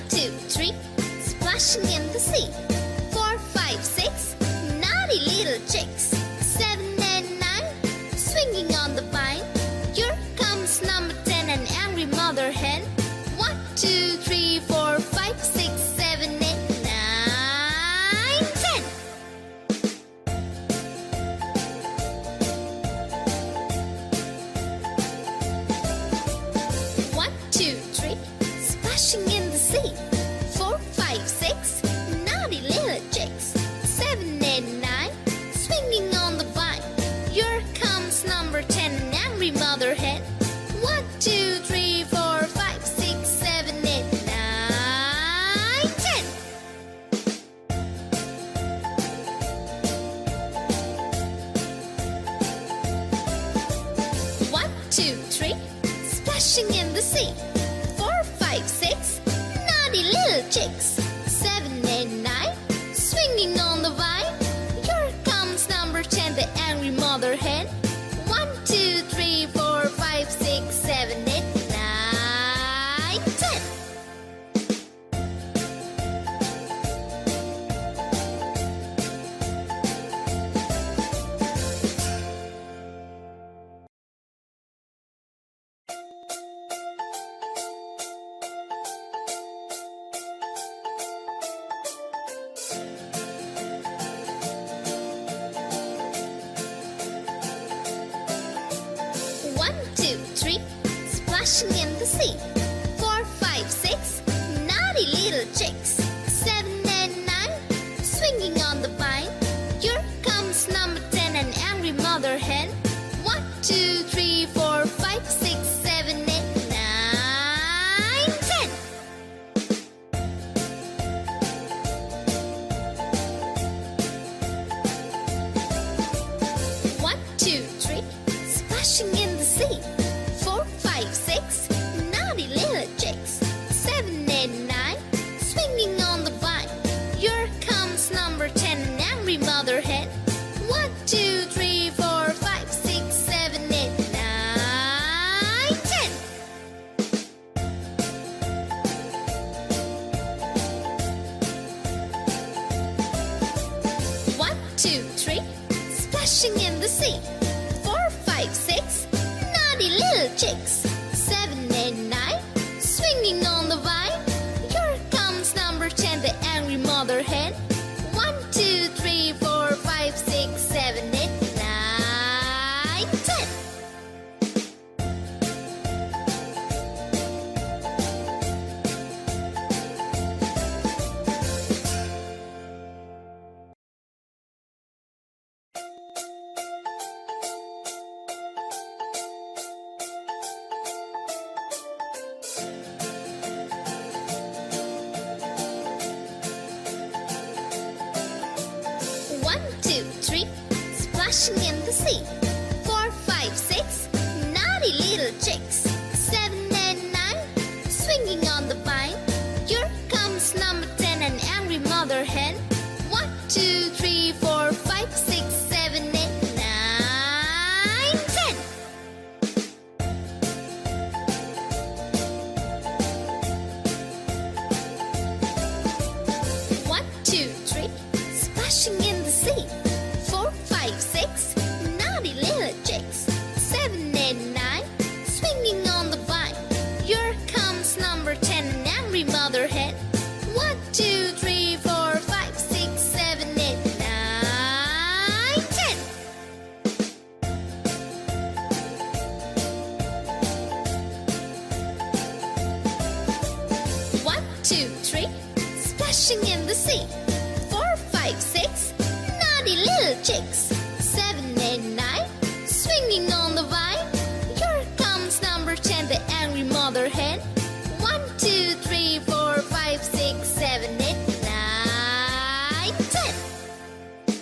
two, three, splashing in the sea. 4, 5, 6, naughty little chicks. 7 and 9, swinging on the vine. Here comes number 10, an angry mother hen. 1, 2, 3, 4, 5, 6, 7, 8, 9, 10. 1, 2, 3, splashing in the sea. 4, 5, 6, naughty little chicks. 7 and 9, swinging on the vine. Here comes number 10, an angry mother hen. 1, 2, 3, 4, 5, 6, 7, 8, 9, 10. 1, 2, 3, splashing in the sea. 4, 5, 6, naughty little chicks. 7 and 9, swinging on the vine. Here comes number 10, the angry mother hen. 1, 2, 3, 4, 5, 6, 7, 8, 9, 10. 1, 2, 3, splashing in the sea. 4, 5, 6, naughty little chicks. 7 and 9, swinging on the vine. Here comes number 10, an angry mother hen. 1, 2, 3, 4, 5, 6, 7, 8, 9, 10. 1, 2, 3, splashing in the sea. 4, 5, 6, naughty little chicks. 7 and 9, swinging on the vine. Here comes number 10, an angry mother hen. 1, 2, 3, 4, 5, 6, 7, 8, 9, 10. 1, 2, 3, splashing in the sea. 4, 5, 6, naughty little chicks. 7 and 9, swinging on the vine. Here comes number 10, the angry mother hen. 1, 2, 3, 4, 5, 6, 7, 8, 9, 10. 1, 2, 3, splashing in the sea. 4, 5, 6, naughty little chicks. 7 and 9, swinging on the vine. Here comes number 10, an angry mother hen. 1, 2, 3, 4, 5, 6, 7, 8, 9, 10. 1, 2, 3, splashing in the sea. 4, 5, 6, naughty little chicks. 7 and 9, swinging on the vine. Here comes number 10, an angry mother hen. 1, 2, 3, 4, 5, 6, 7, 8, 9, 10. 1, 2, 3, splashing in the sea. 4, 5, 6, naughty little chicks. 7 and 9, swinging on the vine. Here comes number 10, the angry mother hen. 1, 2, 3, 4, 5, 6, 7, 8, 9, 10. 1,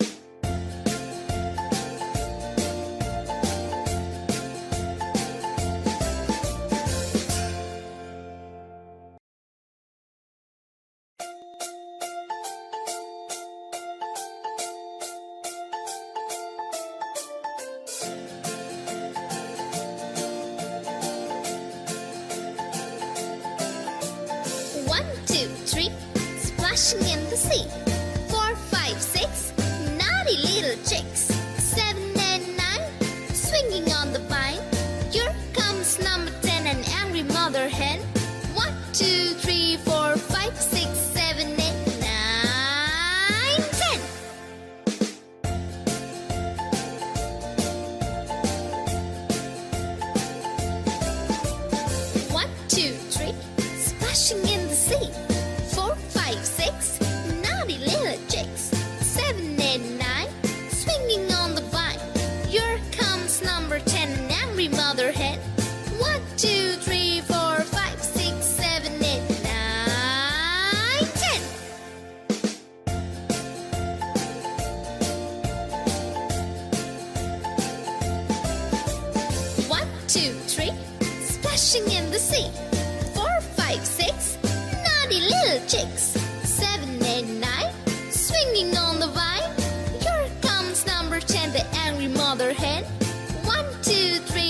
splashing in the sea. 4, 5, 6, naughty little chicks. 7 and 9, swinging on the vine. Here comes number 10, an angry mother hen. 1, 2, 3, 4, 5, 6, 7, 8, 9, 10. 1, 2, 3, splashing in the sea. 4, 5, 6, naughty little chicks. 7 and 9, swinging on the vine. Here comes number 10, an angry mother hen. 1, 2, 3, 4, 5, 6, 7, 8, 9, 10. 1, 2, 3, splashing in the sea. 4, 5, 6, naughty little chicks. 7 and 9, swinging on the vine. Here comes number 10, the angry mother hen. 1, 2, 3,